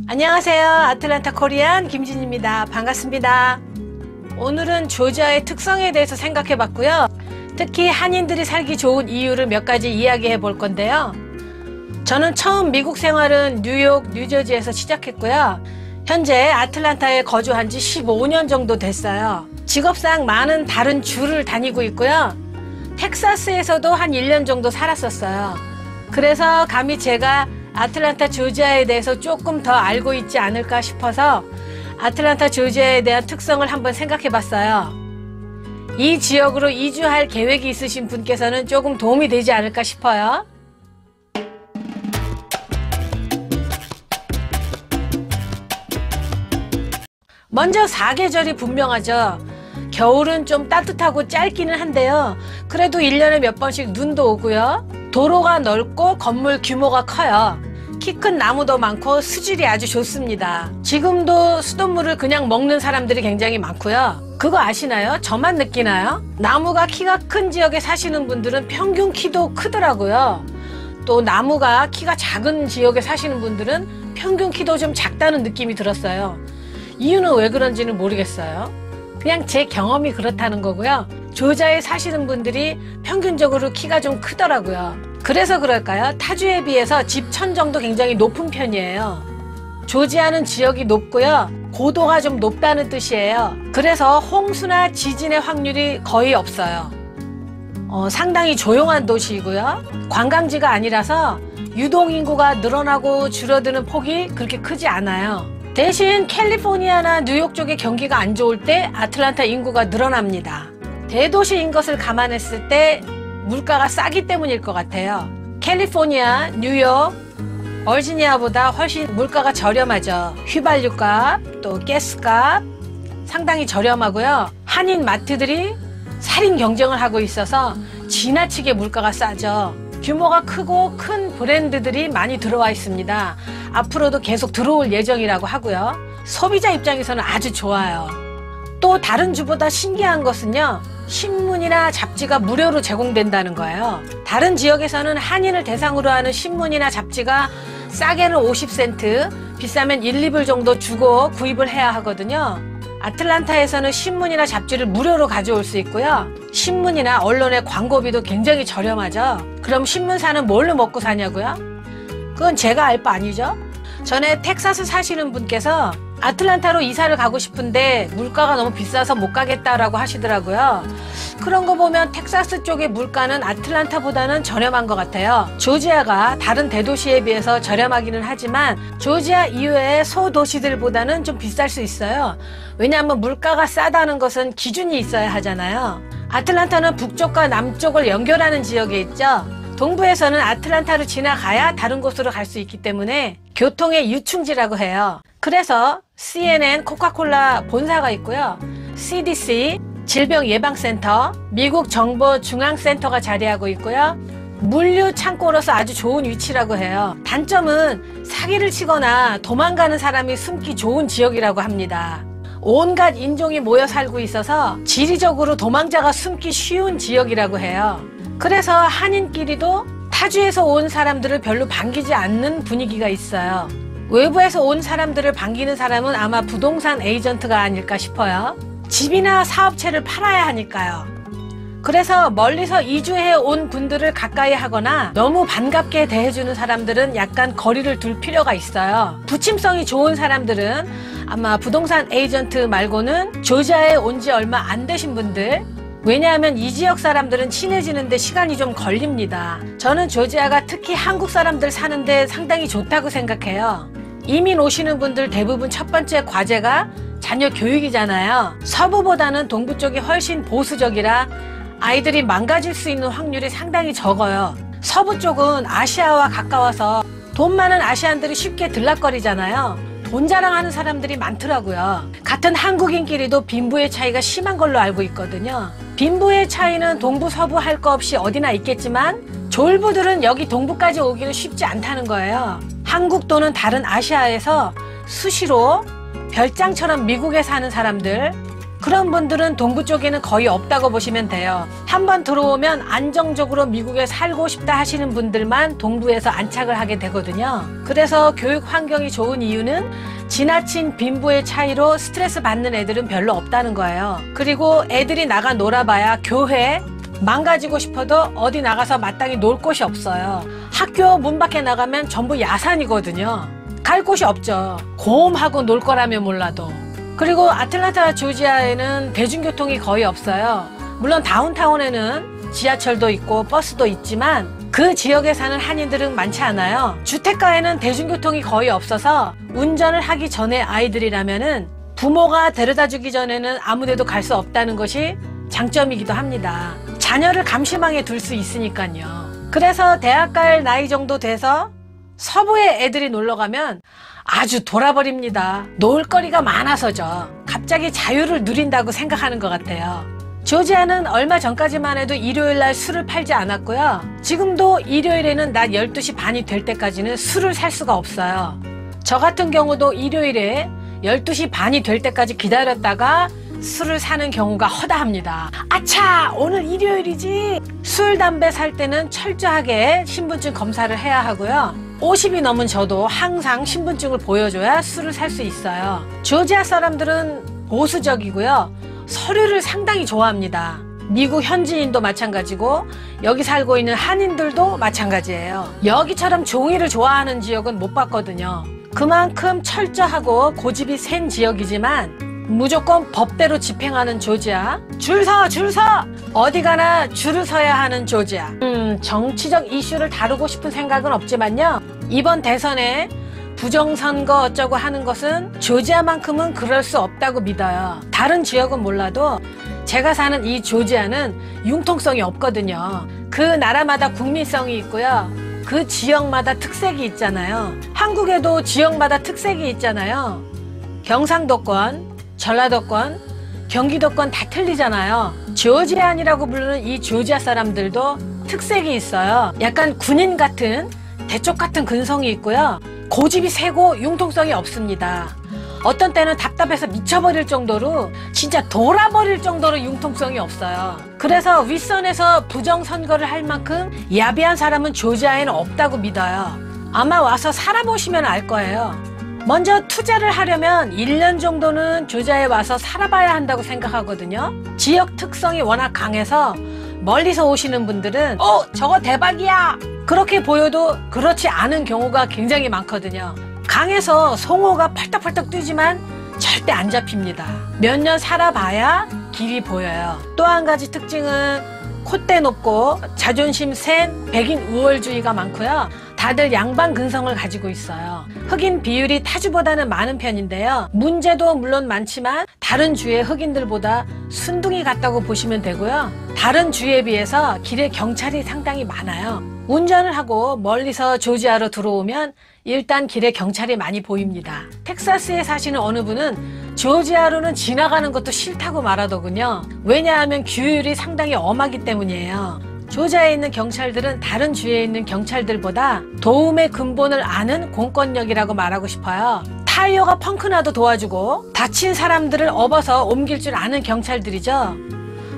안녕하세요. 아틀란타 코리안 김진입니다. 반갑습니다. 오늘은 조지아의 특성에 대해서 생각해 봤고요. 특히 한인들이 살기 좋은 이유를 몇 가지 이야기해 볼 건데요. 저는 처음 미국 생활은 뉴욕, 뉴저지에서 시작했고요. 현재 아틀란타에 거주한 지 15년 정도 됐어요. 직업상 많은 다른 주를 다니고 있고요. 텍사스에서도 한 1년 정도 살았었어요. 그래서 감히 제가 아틀란타 조지아에 대해서 조금 더 알고 있지 않을까 싶어서 아틀란타 조지아에 대한 특성을 한번 생각해 봤어요. 이 지역으로 이주할 계획이 있으신 분께서는 조금 도움이 되지 않을까 싶어요. 먼저 사계절이 분명하죠. 겨울은 좀 따뜻하고 짧기는 한데요. 그래도 1년에 몇 번씩 눈도 오고요. 도로가 넓고 건물 규모가 커요. 키 큰 나무도 많고 수질이 아주 좋습니다. 지금도 수돗물을 그냥 먹는 사람들이 굉장히 많고요. 그거 아시나요? 저만 느끼나요? 나무가 키가 큰 지역에 사시는 분들은 평균 키도 크더라고요. 또 나무가 키가 작은 지역에 사시는 분들은 평균 키도 좀 작다는 느낌이 들었어요. 이유는 왜 그런지는 모르겠어요. 그냥 제 경험이 그렇다는 거고요. 조지아에 사시는 분들이 평균적으로 키가 좀 크더라고요. 그래서 그럴까요? 타주에 비해서 집천정도 굉장히 높은 편이에요. 조지아는 지역이 높고요. 고도가 좀 높다는 뜻이에요. 그래서 홍수나 지진의 확률이 거의 없어요. 상당히 조용한 도시이고요. 관광지가 아니라서 유동인구가 늘어나고 줄어드는 폭이 그렇게 크지 않아요. 대신 캘리포니아나 뉴욕 쪽의 경기가 안 좋을 때 아틀란타 인구가 늘어납니다. 대도시인 것을 감안했을 때 물가가 싸기 때문일 것 같아요. 캘리포니아, 뉴욕, 버지니아보다 훨씬 물가가 저렴하죠. 휘발유값, 또 가스값 상당히 저렴하고요. 한인 마트들이 살인 경쟁을 하고 있어서 지나치게 물가가 싸죠. 규모가 크고 큰 브랜드들이 많이 들어와 있습니다. 앞으로도 계속 들어올 예정이라고 하고요. 소비자 입장에서는 아주 좋아요. 또 다른 주보다 신기한 것은요. 신문이나 잡지가 무료로 제공된다는 거예요. 다른 지역에서는 한인을 대상으로 하는 신문이나 잡지가 싸게는 50센트, 비싸면 1, 2불 정도 주고 구입을 해야 하거든요. 아틀란타에서는 신문이나 잡지를 무료로 가져올 수 있고요. 신문이나 언론의 광고비도 굉장히 저렴하죠. 그럼 신문사는 뭘로 먹고 사냐고요? 그건 제가 알 바 아니죠. 전에 텍사스 사시는 분께서 아틀란타로 이사를 가고 싶은데 물가가 너무 비싸서 못 가겠다라고 하시더라고요. 그런 거 보면 텍사스 쪽의 물가는 아틀란타보다는 저렴한 것 같아요. 조지아가 다른 대도시에 비해서 저렴하기는 하지만 조지아 이외의 소도시들보다는 좀 비쌀 수 있어요. 왜냐하면 물가가 싸다는 것은 기준이 있어야 하잖아요. 아틀란타는 북쪽과 남쪽을 연결하는 지역에 있죠. 동부에서는 아틀란타를 지나가야 다른 곳으로 갈 수 있기 때문에 교통의 유충지라고 해요. 그래서 CNN, 코카콜라 본사가 있고요. CDC, 질병예방센터, 미국 정보중앙센터가 자리하고 있고요. 물류 창고로서 아주 좋은 위치라고 해요. 단점은 사기를 치거나 도망가는 사람이 숨기 좋은 지역이라고 합니다. 온갖 인종이 모여 살고 있어서 지리적으로 도망자가 숨기 쉬운 지역이라고 해요. 그래서 한인끼리도 타주에서 온 사람들을 별로 반기지 않는 분위기가 있어요. 외부에서 온 사람들을 반기는 사람은 아마 부동산 에이전트가 아닐까 싶어요. 집이나 사업체를 팔아야 하니까요. 그래서 멀리서 이주해 온 분들을 가까이 하거나 너무 반갑게 대해주는 사람들은 약간 거리를 둘 필요가 있어요. 부침성이 좋은 사람들은 아마 부동산 에이전트 말고는 조지아에 온 지 얼마 안 되신 분들, 왜냐하면 이 지역 사람들은 친해지는데 시간이 좀 걸립니다. 저는 조지아가 특히 한국 사람들 사는데 상당히 좋다고 생각해요. 이민 오시는 분들 대부분 첫 번째 과제가 자녀 교육이잖아요. 서부보다는 동부 쪽이 훨씬 보수적이라 아이들이 망가질 수 있는 확률이 상당히 적어요. 서부 쪽은 아시아와 가까워서 돈 많은 아시안들이 쉽게 들락거리잖아요. 돈 자랑하는 사람들이 많더라고요. 같은 한국인끼리도 빈부의 차이가 심한 걸로 알고 있거든요. 빈부의 차이는 동부 서부 할 거 없이 어디나 있겠지만 졸부들은 여기 동부까지 오기는 쉽지 않다는 거예요. 한국 또는 다른 아시아에서 수시로 별장처럼 미국에 사는 사람들, 그런 분들은 동부 쪽에는 거의 없다고 보시면 돼요. 한번 들어오면 안정적으로 미국에 살고 싶다 하시는 분들만 동부에서 안착을 하게 되거든요. 그래서 교육 환경이 좋은 이유는 지나친 빈부의 차이로 스트레스 받는 애들은 별로 없다는 거예요. 그리고 애들이 나가 놀아봐야 교회 망가지고 싶어도 어디 나가서 마땅히 놀 곳이 없어요. 학교 문 밖에 나가면 전부 야산이거든요. 갈 곳이 없죠. 곰하고 놀 거라면 몰라도. 그리고 아틀란타 조지아에는 대중교통이 거의 없어요. 물론 다운타운에는 지하철도 있고 버스도 있지만 그 지역에 사는 한인들은 많지 않아요. 주택가에는 대중교통이 거의 없어서 운전을 하기 전에 아이들이라면은 부모가 데려다 주기 전에는 아무데도 갈 수 없다는 것이 장점이기도 합니다. 자녀를 감시망에 둘 수 있으니까요. 그래서 대학 갈 나이 정도 돼서 서부에 애들이 놀러 가면 아주 돌아버립니다. 놀거리가 많아서죠. 갑자기 자유를 누린다고 생각하는 것 같아요. 조지아는 얼마 전까지만 해도 일요일날 술을 팔지 않았고요. 지금도 일요일에는 낮 12시 반이 될 때까지는 술을 살 수가 없어요. 저 같은 경우도 일요일에 12시 반이 될 때까지 기다렸다가 술을 사는 경우가 허다합니다. 아차! 오늘 일요일이지! 술, 담배 살 때는 철저하게 신분증 검사를 해야 하고요. 50이 넘은 저도 항상 신분증을 보여줘야 술을 살 수 있어요. 조지아 사람들은 보수적이고요. 서류를 상당히 좋아합니다. 미국 현지인도 마찬가지고 여기 살고 있는 한인들도 마찬가지예요. 여기처럼 종이를 좋아하는 지역은 못 봤거든요. 그만큼 철저하고 고집이 센 지역이지만 무조건 법대로 집행하는 조지아. 줄 서! 어디 가나 줄을 서야 하는 조지아. 정치적 이슈를 다루고 싶은 생각은 없지만요. 이번 대선에 부정선거 어쩌고 하는 것은 조지아만큼은 그럴 수 없다고 믿어요. 다른 지역은 몰라도 제가 사는 이 조지아는 융통성이 없거든요. 그 나라마다 국민성이 있고요. 그 지역마다 특색이 있잖아요. 한국에도 지역마다 특색이 있잖아요. 경상도권, 전라도권, 경기도권 다 틀리잖아요. 조지아인이라고 부르는 이 조지아 사람들도 특색이 있어요. 약간 군인 같은, 대쪽 같은 근성이 있고요. 고집이 세고 융통성이 없습니다. 어떤 때는 답답해서 미쳐버릴 정도로 진짜 돌아버릴 정도로 융통성이 없어요. 그래서 윗선에서 부정선거를 할 만큼 야비한 사람은 조지아에는 없다고 믿어요. 아마 와서 살아보시면 알 거예요. 먼저 투자를 하려면 1년 정도는 조지아에 와서 살아봐야 한다고 생각하거든요. 지역 특성이 워낙 강해서 멀리서 오시는 분들은 저거 대박이야! 그렇게 보여도 그렇지 않은 경우가 굉장히 많거든요. 강에서 송어가 펄떡펄떡 뛰지만 절대 안 잡힙니다. 몇 년 살아봐야 길이 보여요. 또 한 가지 특징은 콧대 높고 자존심 센 백인 우월주의가 많고요. 다들 양반 근성을 가지고 있어요. 흑인 비율이 타주보다는 많은 편인데요. 문제도 물론 많지만 다른 주의 흑인들보다 순둥이 같다고 보시면 되고요. 다른 주에 비해서 길에 경찰이 상당히 많아요. 운전을 하고 멀리서 조지아로 들어오면 일단 길에 경찰이 많이 보입니다. 텍사스에 사시는 어느 분은 조지아로는 지나가는 것도 싫다고 말하더군요. 왜냐하면 규율이 상당히 엄하기 때문이에요. 조지아에 있는 경찰들은 다른 주에 있는 경찰들보다 도움의 근본을 아는 공권력이라고 말하고 싶어요. 타이어가 펑크나도 도와주고 다친 사람들을 업어서 옮길 줄 아는 경찰들이죠.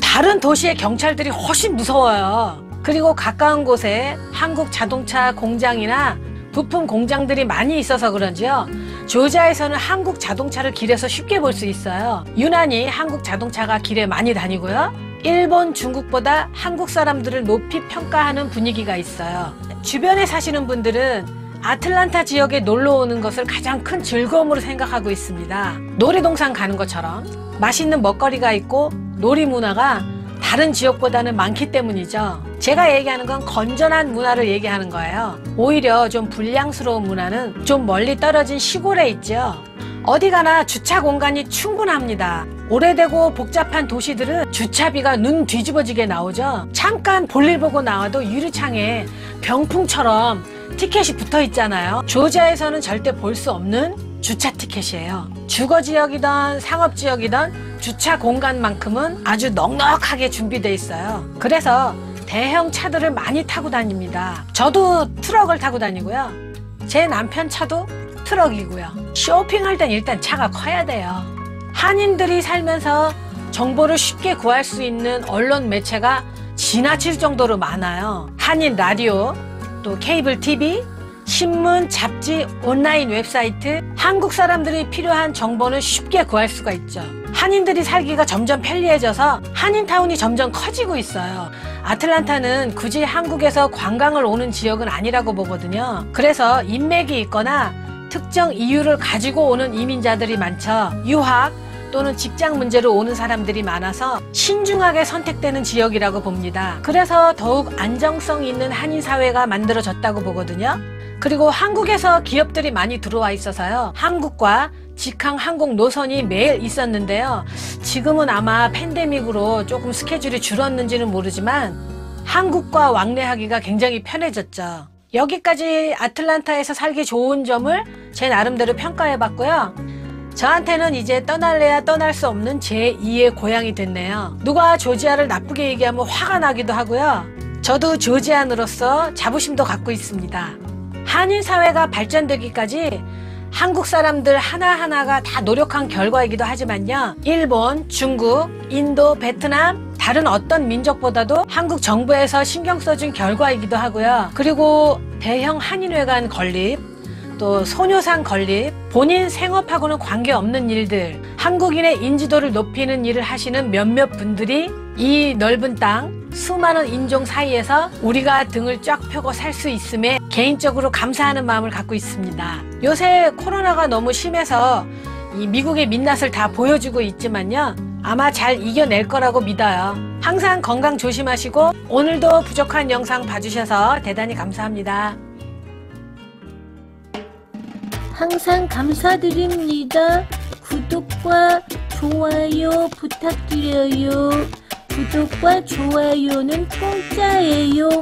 다른 도시의 경찰들이 훨씬 무서워요. 그리고 가까운 곳에 한국 자동차 공장이나 부품 공장들이 많이 있어서 그런지요. 조지아에서는 한국 자동차를 길에서 쉽게 볼 수 있어요. 유난히 한국 자동차가 길에 많이 다니고요. 일본, 중국보다 한국 사람들을 높이 평가하는 분위기가 있어요. 주변에 사시는 분들은 아틀란타 지역에 놀러 오는 것을 가장 큰 즐거움으로 생각하고 있습니다. 놀이동산 가는 것처럼 맛있는 먹거리가 있고 놀이 문화가 다른 지역보다는 많기 때문이죠. 제가 얘기하는 건 건전한 문화를 얘기하는 거예요. 오히려 좀 불량스러운 문화는 좀 멀리 떨어진 시골에 있죠. 어디 가나 주차 공간이 충분합니다. 오래되고 복잡한 도시들은 주차비가 눈 뒤집어지게 나오죠. 잠깐 볼일 보고 나와도 유리창에 병풍처럼 티켓이 붙어 있잖아요. 조지아에서는 절대 볼 수 없는 주차 티켓이에요. 주거지역이든 상업지역이든 주차 공간만큼은 아주 넉넉하게 준비되어 있어요. 그래서 대형 차들을 많이 타고 다닙니다. 저도 트럭을 타고 다니고요. 제 남편 차도 트럭이고요. 쇼핑할 땐 일단 차가 커야 돼요. 한인들이 살면서 정보를 쉽게 구할 수 있는 언론 매체가 지나칠 정도로 많아요. 한인 라디오, 또 케이블 TV, 신문, 잡지, 온라인 웹사이트, 한국 사람들이 필요한 정보는 쉽게 구할 수가 있죠. 한인들이 살기가 점점 편리해져서 한인타운이 점점 커지고 있어요. 아틀란타는 굳이 한국에서 관광을 오는 지역은 아니라고 보거든요. 그래서 인맥이 있거나 특정 이유를 가지고 오는 이민자들이 많죠. 유학 또는 직장 문제로 오는 사람들이 많아서 신중하게 선택되는 지역이라고 봅니다. 그래서 더욱 안정성 있는 한인 사회가 만들어졌다고 보거든요. 그리고 한국에서 기업들이 많이 들어와 있어서요. 한국과 직항 항공 노선이 매일 있었는데요. 지금은 아마 팬데믹으로 조금 스케줄이 줄었는지는 모르지만 한국과 왕래하기가 굉장히 편해졌죠. 여기까지 아틀란타에서 살기 좋은 점을 제 나름대로 평가해 봤고요. 저한테는 이제 떠날래야 떠날 수 없는 제2의 고향이 됐네요. 누가 조지아를 나쁘게 얘기하면 화가 나기도 하고요. 저도 조지안으로서 자부심도 갖고 있습니다. 한인 사회가 발전되기까지 한국 사람들 하나하나가 다 노력한 결과이기도 하지만요. 일본, 중국, 인도, 베트남 다른 어떤 민족보다도 한국 정부에서 신경 써준 결과이기도 하고요. 그리고 대형 한인회관 건립, 또 소녀상 건립, 본인 생업하고는 관계없는 일들, 한국인의 인지도를 높이는 일을 하시는 몇몇 분들이 이 넓은 땅, 수많은 인종 사이에서 우리가 등을 쫙 펴고 살 수 있음에 개인적으로 감사하는 마음을 갖고 있습니다. 요새 코로나가 너무 심해서 이 미국의 민낯을 다 보여주고 있지만요. 아마 잘 이겨낼 거라고 믿어요. 항상 건강 조심하시고 오늘도 부족한 영상 봐주셔서 대단히 감사합니다. 항상 감사드립니다. 구독과 좋아요 부탁드려요. 구독과 좋아요는 공짜예요.